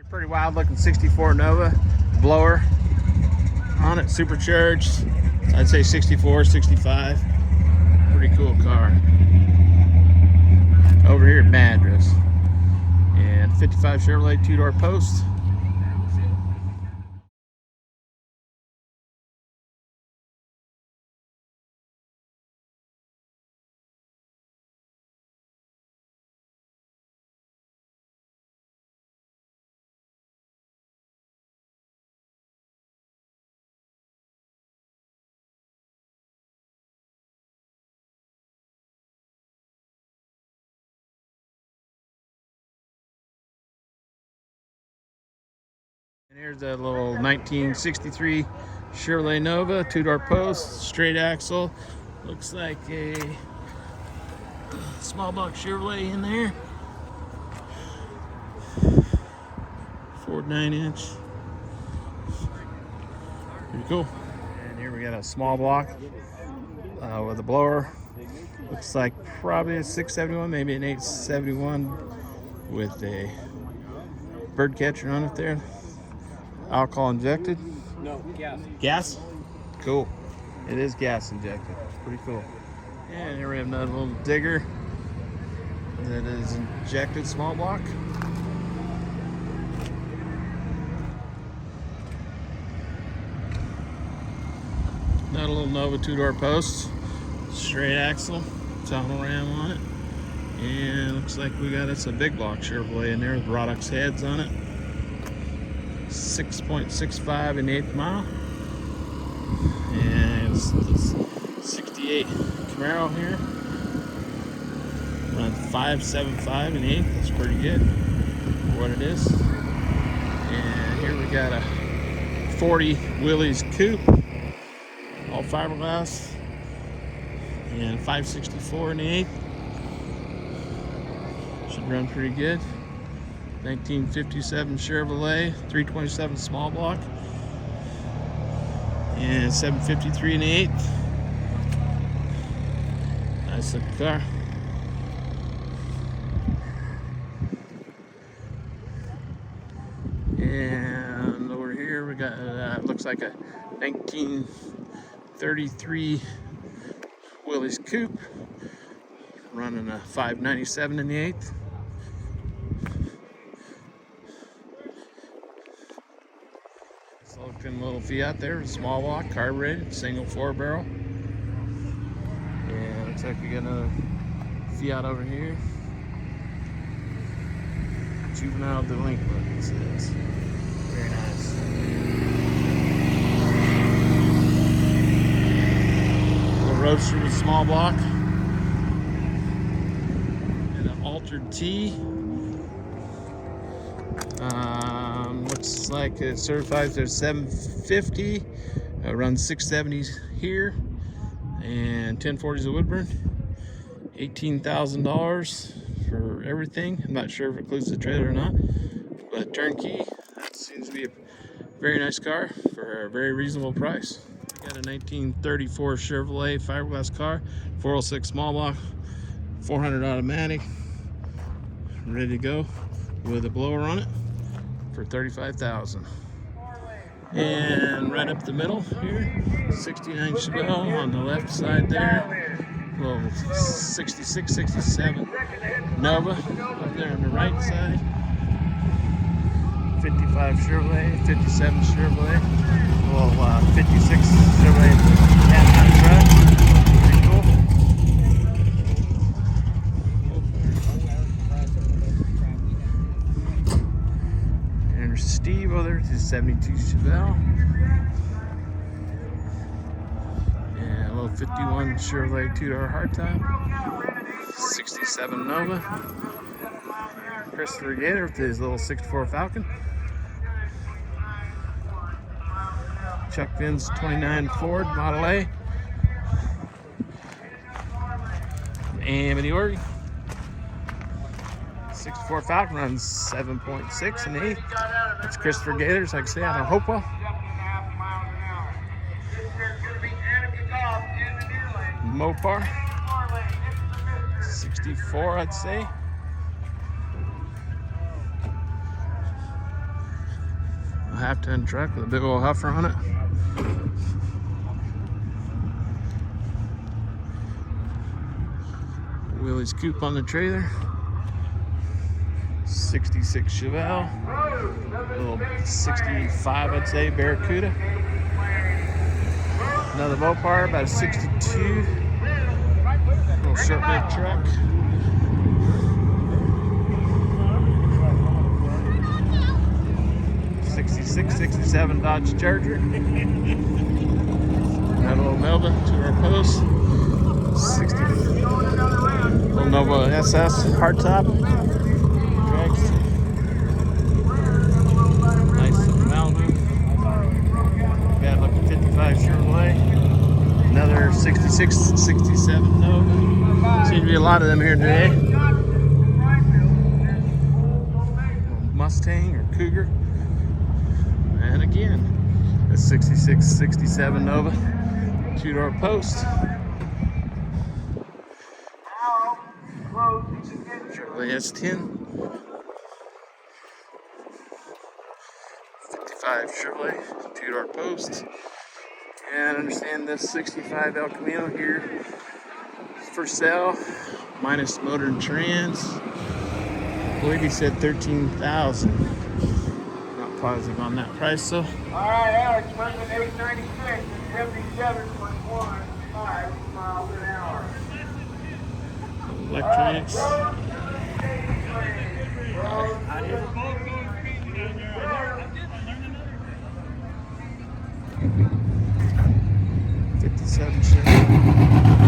Pretty wild looking 64 Nova blower on it, supercharged. I'd say 64, 65. Pretty cool car. Over here at Madras. And 55 Chevrolet two-door post. And here's a little 1963 Chevrolet Nova, two-door post, straight axle. Looks like a small block Chevrolet in there. Ford 9-inch. Pretty cool. And here we got a small block with a blower. Looks like probably a 671, maybe an 871 with a bird catcher on it there. Alcohol injected? No, gas. Gas? Cool. It is gas injected. Pretty cool. And here we have another little digger that is injected small block. Another little Nova two-door post. Straight axle. Tunnel ram on it. And looks like we got it's a big block Chevrolet in there with Rodux heads on it. 6.65 in 1/8 mile. And it's 68 Camaro here. Run 5.75 in 1/8. That's pretty good for what it is. And here we got a 40 Willys Coupe, all fiberglass, and 5.64 in 1/8. Should run pretty good. 1957 Chevrolet 327 small block and 753 in 1/8. Nice looking car. And over here we got looks like a 1933 Willys Coupe running a 597 in 1/8. Looking little Fiat there, small block, carbureted, single 4-barrel. Yeah, looks like we got another Fiat over here. Juvenile delinquent, it says. Very nice. Little Roadster with small block. And an altered T. Looks like it certifies there's 750, runs 670s here, and 1040s of Woodburn. $18,000 for everything. I'm not sure if it includes the trailer or not, but turnkey. That seems to be a very nice car for a very reasonable price. We got a 1934 Chevrolet fiberglass car, 406 small block, 400 automatic, ready to go with a blower on it for $35,000. And right up the middle here, 69 Chevelle on the left side there. Little 66, 67 Nova up there on the right side. 55 Chevrolet, 57 Chevrolet, little 56 Chevrolet half-ton truck. Pretty cool. Steve over there to 72 Chevelle. And a little 51 Chevrolet two-door hardtop. 67 Nova. Christopher Gator with his little 64 Falcon. Chuck Finn's 29 Ford Model A. Amity, Oregon. 64 Falcon runs 7.6 in 1/8. That's Christopher Gators, like I say, out of Hopewell. Mopar. 64, I'd say. half-ton truck with a big old huffer on it. Willie's coupe on the trailer. 66 Chevelle. Little 65, I'd say, Barracuda. Another Mopar, about a 62. Little short bed truck. '66, '67 Dodge Charger. Got a little Melba to our post. 60. Little Nova SS hardtop. Dragstrip. Nice Malibu. Got like a 55 Chevrolet. Another 66, 67 Nova. Seems to be a lot of them here today. Mustang or Cougar. And again, a 66, 67 Nova. Two-door post. Chevrolet S10. 55 Chevrolet. Two-door post. And I understand this 65 El Camino here is for sale, minus motor and trans. I believe he said 13,000. Not positive on that price, so. All right, Alex, running 896 and 77.15 miles an hour. Electronics. 57 Chevrolet.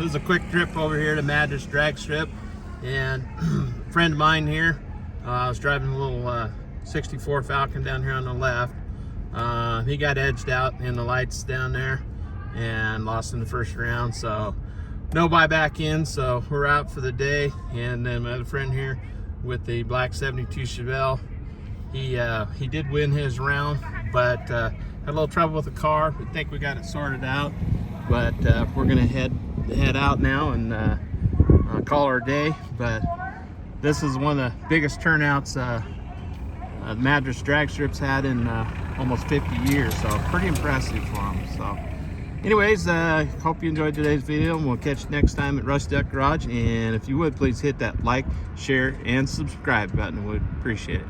this is a quick trip over here to Madras Dragstrip, and a friend of mine here, I was driving a little 64 Falcon down here on the left. He got edged out in the lights down there and lost in the first round, so no buy back in, so we're out for the day. And then my other friend here with the black 72 Chevelle, he did win his round, but had a little trouble with the car. We think we got it sorted out, but we're gonna head out now and call our day. But this is one of the biggest turnouts Madras Dragstrip's had in almost 50 years, so pretty impressive for them. So anyways, hope you enjoyed today's video, and we'll catch you next time at Rusty Duck Garage. And if you would, please hit that like, share, and subscribe button. We'd appreciate it.